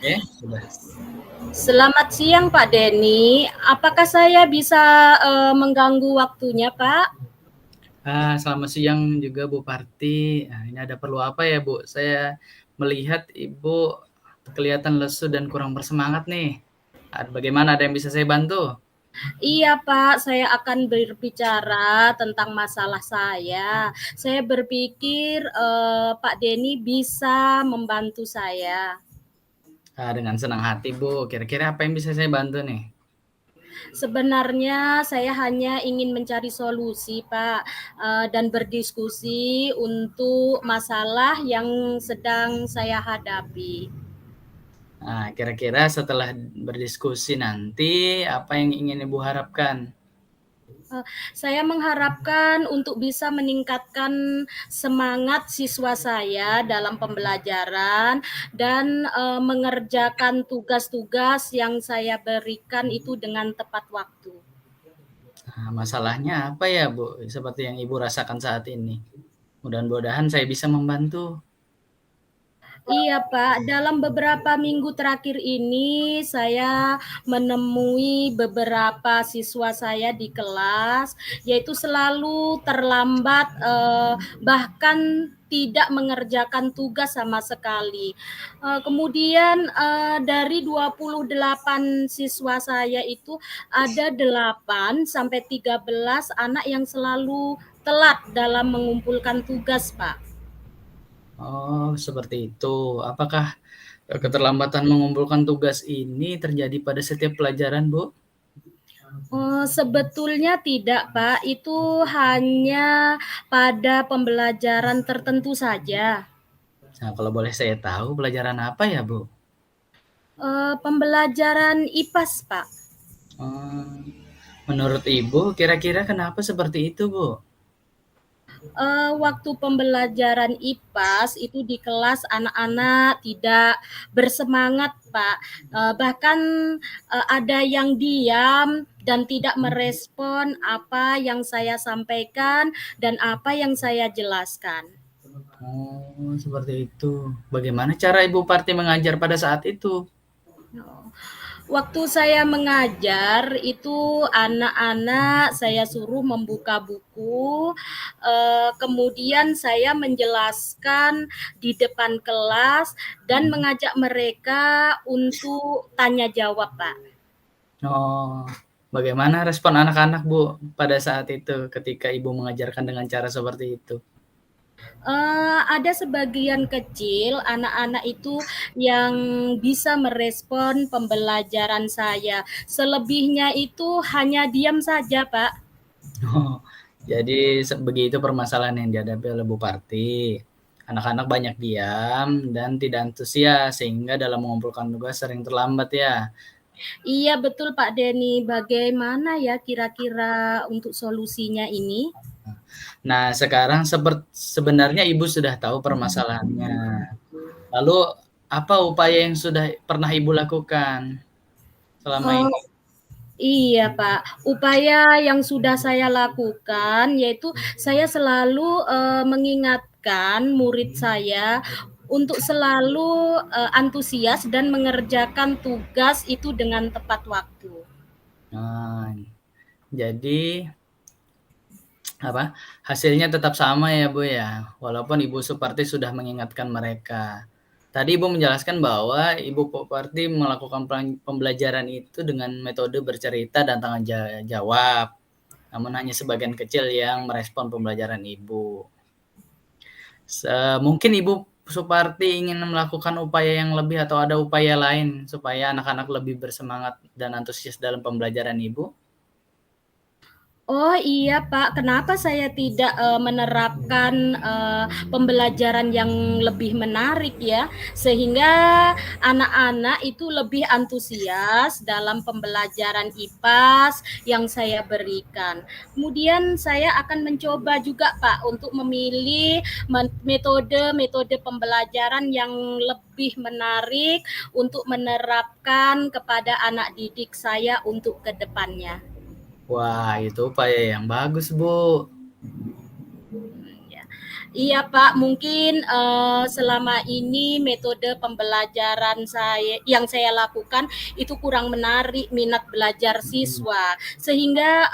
Oke, sudah. Selamat siang Pak Denny, apakah saya bisa mengganggu waktunya Pak? Selamat siang juga Bu Parti. Ini ada perlu apa ya Bu? Saya melihat Ibu kelihatan lesu dan kurang bersemangat nih. Bagaimana, ada yang bisa saya bantu? Iya Pak, saya akan berbicara tentang masalah saya. Saya berpikir Pak Denny bisa membantu saya. Dengan senang hati Bu. Kira-kira apa yang bisa saya bantu nih? Sebenarnya saya hanya ingin mencari solusi Pak, dan berdiskusi untuk masalah yang sedang saya hadapi. Kira-kira setelah berdiskusi nanti, apa yang ingin Ibu harapkan? Saya mengharapkan untuk bisa meningkatkan semangat siswa saya dalam pembelajaran dan mengerjakan tugas-tugas yang saya berikan itu dengan tepat waktu. Masalahnya apa ya Bu? Seperti yang Ibu rasakan saat ini. Mudah-mudahan saya bisa membantu. Iya Pak, dalam beberapa minggu terakhir ini saya menemui beberapa siswa saya di kelas, yaitu selalu terlambat, bahkan tidak mengerjakan tugas sama sekali. Kemudian dari 28 siswa saya itu ada 8 sampai 13 anak yang selalu telat dalam mengumpulkan tugas, Pak. Oh, seperti itu. Apakah keterlambatan mengumpulkan tugas ini terjadi pada setiap pelajaran, Bu? Oh, sebetulnya tidak, Pak. Itu hanya pada pembelajaran tertentu saja. Nah, kalau boleh saya tahu pelajaran apa ya, Bu? Pembelajaran IPAS, Pak. Menurut Ibu, kira-kira kenapa seperti itu, Bu? Waktu pembelajaran IPAS itu di kelas anak-anak tidak bersemangat, Pak. Bahkan ada yang diam dan tidak merespon apa yang saya sampaikan dan apa yang saya jelaskan. Oh, seperti itu. Bagaimana cara Ibu Parti mengajar pada saat itu? Waktu saya mengajar itu anak-anak saya suruh membuka buku, kemudian saya menjelaskan di depan kelas dan mengajak mereka untuk tanya jawab, Pak. Oh, bagaimana respon anak-anak, Bu, pada saat itu ketika Ibu mengajarkan dengan cara seperti itu? Ada sebagian kecil anak-anak itu yang bisa merespon pembelajaran saya, selebihnya itu hanya diam saja, Pak. Oh, jadi begitu permasalahan yang dihadapi oleh Bu Parti. Anak-anak banyak diam dan tidak antusias sehingga dalam mengumpulkan tugas sering terlambat ya. Iya betul Pak Denny, bagaimana ya kira-kira untuk solusinya ini? Nah, sekarang sebenarnya Ibu sudah tahu permasalahannya. Lalu apa upaya yang sudah pernah Ibu lakukan selama Oh, ini? iya Pak, upaya yang sudah saya lakukan yaitu saya selalu, mengingatkan murid saya untuk selalu, antusias dan mengerjakan tugas itu dengan tepat waktu. Nah, jadi hasilnya tetap sama ya Bu ya, walaupun Ibu Suparti sudah mengingatkan mereka. Tadi Ibu menjelaskan bahwa Ibu Suparti melakukan pembelajaran itu dengan metode bercerita dan tanya jawab, namun hanya sebagian kecil yang merespon pembelajaran Ibu. Mungkin Ibu Suparti ingin melakukan upaya yang lebih atau ada upaya lain supaya anak-anak lebih bersemangat dan antusias dalam pembelajaran Ibu? Oh iya Pak, kenapa saya tidak menerapkan pembelajaran yang lebih menarik ya, sehingga anak-anak itu lebih antusias dalam pembelajaran IPAS yang saya berikan. Kemudian saya akan mencoba juga Pak untuk memilih metode-metode pembelajaran yang lebih menarik untuk menerapkan kepada anak didik saya untuk kedepannya. Wah, itu upaya yang bagus, Bu. Ya. Iya Pak, mungkin selama ini metode pembelajaran yang saya lakukan itu kurang menarik minat belajar Mhm. siswa, sehingga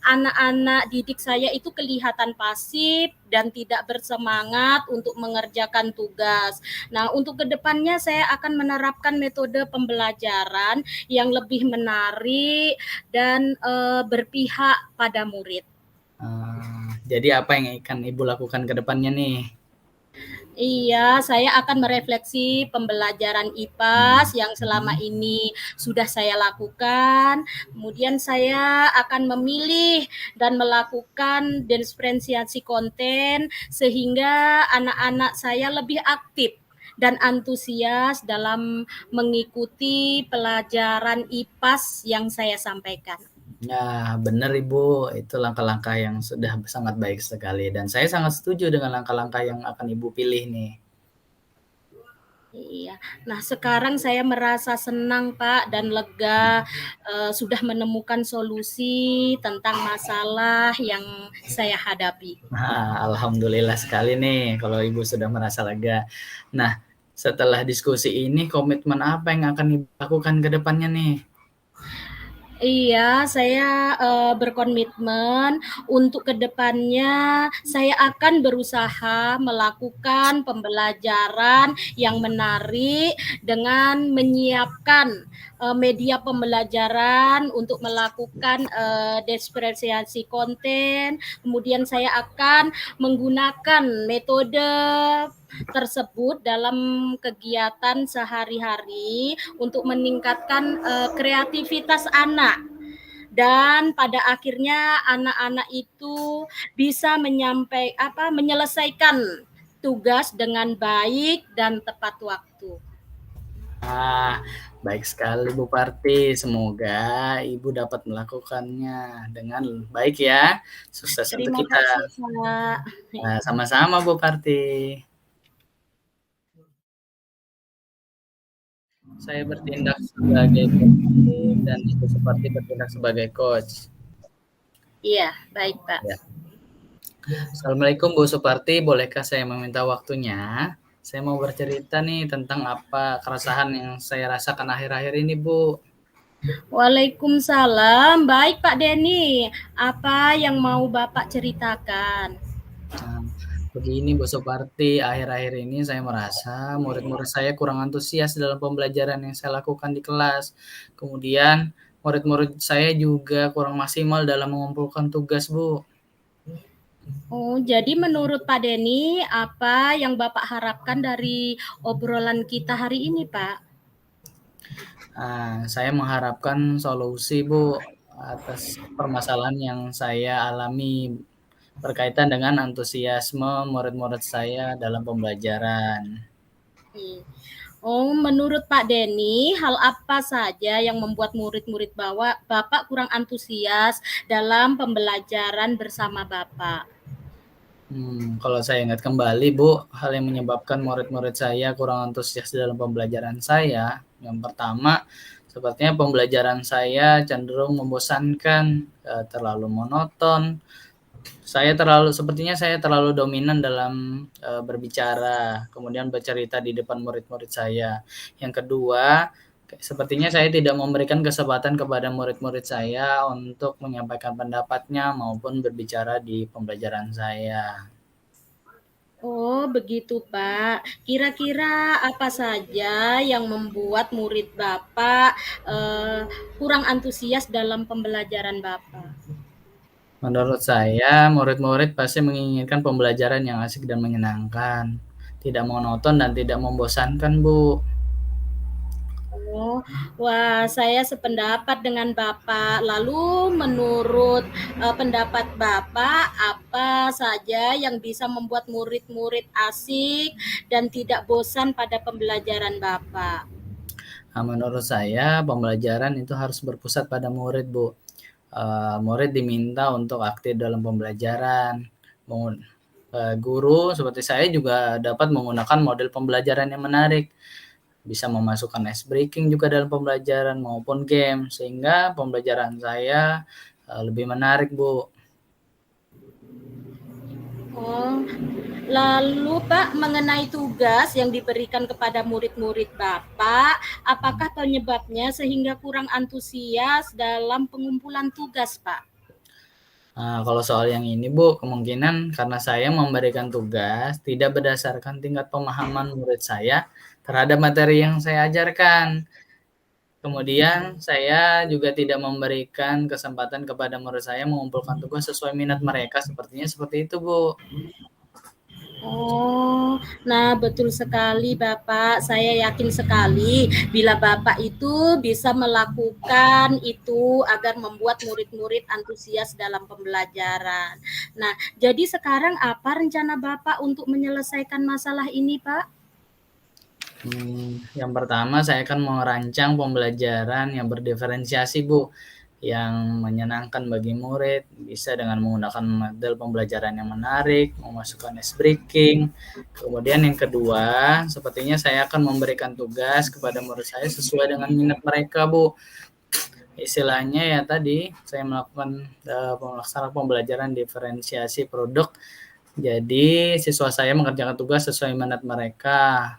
anak-anak didik saya itu kelihatan pasif dan tidak bersemangat untuk mengerjakan tugas. Nah, untuk kedepannya saya akan menerapkan metode pembelajaran yang lebih menarik dan berpihak pada murid. Jadi apa yang akan Ibu lakukan ke depannya nih? Iya, saya akan merefleksi pembelajaran IPAS yang selama Mhm. ini sudah saya lakukan. Kemudian saya akan memilih dan melakukan diferensiasi konten sehingga anak-anak saya lebih aktif dan antusias dalam mengikuti pelajaran IPAS yang saya sampaikan. Ya, benar Ibu, itu langkah-langkah yang sudah sangat baik sekali dan saya sangat setuju dengan langkah-langkah yang akan Ibu pilih nih. Iya. Nah, sekarang saya merasa senang, Pak, dan lega, sudah menemukan solusi tentang masalah yang saya hadapi. Alhamdulillah sekali nih kalau Ibu sudah merasa lega. Nah, setelah diskusi ini komitmen apa yang akan Ibu lakukan ke depannya nih? Iya, saya berkomitmen untuk kedepannya saya akan berusaha melakukan pembelajaran yang menarik dengan menyiapkan media pembelajaran untuk melakukan diferensiasi konten. Kemudian saya akan menggunakan metode tersebut dalam kegiatan sehari-hari untuk meningkatkan kreativitas anak dan pada akhirnya anak-anak itu bisa menyelesaikan tugas dengan baik dan tepat waktu. Ah, baik sekali Bu Parti, semoga Ibu dapat melakukannya dengan baik ya. Sukses untuk Terima kita. kasih, Pak. Sama-sama Bu Parti. Saya bertindak sebagai pemimpin dan Ibu Suparti bertindak sebagai coach. Iya, baik, Pak. Ya. Assalamualaikum Bu Suparti, bolehkah saya meminta waktunya? Saya mau bercerita nih tentang apa keresahan yang saya rasakan akhir-akhir ini Bu. Waalaikumsalam. Baik, Pak Denny. Apa yang mau Bapak ceritakan? Nah, begini Bu Suparti, akhir-akhir ini saya merasa murid-murid saya kurang antusias dalam pembelajaran yang saya lakukan di kelas. Kemudian murid-murid saya juga kurang maksimal dalam mengumpulkan tugas Bu. Oh, jadi menurut Pak Denny, apa yang Bapak harapkan dari obrolan kita hari ini, Pak? Saya mengharapkan solusi Bu atas permasalahan yang saya alami berkaitan dengan antusiasme murid-murid saya dalam pembelajaran. Oh, menurut Pak Denny, hal apa saja yang membuat murid-murid Bapak kurang antusias dalam pembelajaran bersama Bapak? Kalau saya ingat kembali Bu, hal yang menyebabkan murid-murid saya kurang antusias dalam pembelajaran saya, yang pertama, sepertinya pembelajaran saya cenderung membosankan, terlalu monoton, sepertinya saya terlalu dominan dalam, berbicara, kemudian bercerita di depan murid-murid saya. Yang kedua, sepertinya saya tidak memberikan kesempatan kepada murid-murid saya untuk menyampaikan pendapatnya maupun berbicara di pembelajaran saya. Oh, begitu, Pak. Kira-kira apa saja yang membuat murid Bapak kurang antusias dalam pembelajaran Bapak? Menurut saya, murid-murid pasti menginginkan pembelajaran yang asik dan menyenangkan, tidak monoton dan tidak membosankan, Bu. Oh, wah, saya sependapat dengan Bapak. Lalu, menurut pendapat Bapak, apa saja yang bisa membuat murid-murid asik dan tidak bosan pada pembelajaran Bapak? Menurut saya pembelajaran itu harus berpusat pada murid, Bu. Murid diminta untuk aktif dalam pembelajaran. Guru seperti saya juga dapat menggunakan model pembelajaran yang menarik, bisa memasukkan ice breaking juga dalam pembelajaran maupun game, sehingga pembelajaran saya lebih menarik, Bu. Oh, Lalu Pak, mengenai tugas yang diberikan kepada murid-murid Bapak, apakah penyebabnya sehingga kurang antusias dalam pengumpulan tugas, Pak? Nah, kalau soal yang ini Bu, kemungkinan karena saya memberikan tugas tidak berdasarkan tingkat pemahaman murid saya terhadap materi yang saya ajarkan. Kemudian saya juga tidak memberikan kesempatan kepada murid saya mengumpulkan tugas sesuai minat mereka, sepertinya seperti itu Bu. Oh, nah betul sekali Bapak. Saya yakin sekali bila Bapak itu bisa melakukan itu agar membuat murid-murid antusias dalam pembelajaran. Nah, jadi sekarang apa rencana Bapak untuk menyelesaikan masalah ini, Pak? Yang pertama saya akan merancang pembelajaran yang berdiferensiasi Bu, yang menyenangkan bagi murid, bisa dengan menggunakan model pembelajaran yang menarik, memasukkan ice breaking. Kemudian yang kedua, sepertinya saya akan memberikan tugas kepada murid saya sesuai dengan minat mereka Bu. Istilahnya ya tadi, saya melakukan pelaksanaan pembelajaran diferensiasi produk. Jadi siswa saya mengerjakan tugas sesuai minat mereka.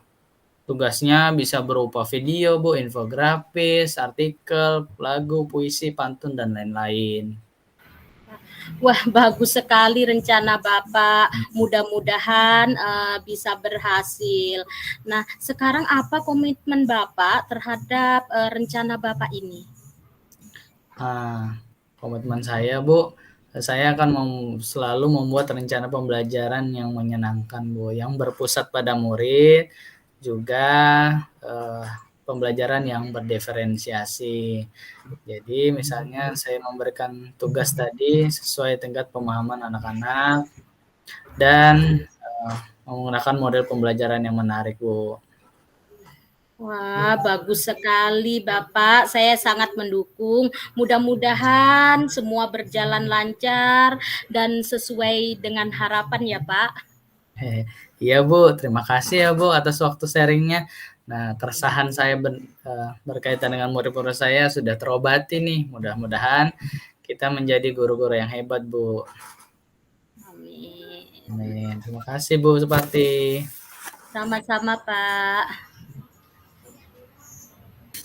Tugasnya bisa berupa video, Bu, infografis, artikel, lagu, puisi, pantun, dan lain-lain. Wah, bagus sekali rencana Bapak. Mudah-mudahan bisa berhasil. Nah, sekarang apa komitmen Bapak terhadap rencana Bapak ini? Komitmen saya, Bu, saya akan selalu membuat rencana pembelajaran yang menyenangkan, Bu, yang berpusat pada murid, juga pembelajaran yang berdiferensiasi. Jadi misalnya saya memberikan tugas tadi sesuai tingkat pemahaman anak-anak dan menggunakan model pembelajaran yang menarik, Bu. Wah, bagus sekali Bapak. Saya sangat mendukung. Mudah-mudahan semua berjalan lancar dan sesuai dengan harapan ya, Pak. Iya Bu, terima kasih ya Bu atas waktu sharingnya. Nah, keresahan saya berkaitan dengan murid-murid saya sudah terobati nih. Mudah-mudahan kita menjadi guru-guru yang hebat Bu. Amin. Amin. Terima kasih Bu Suparti. Sama-sama Pak.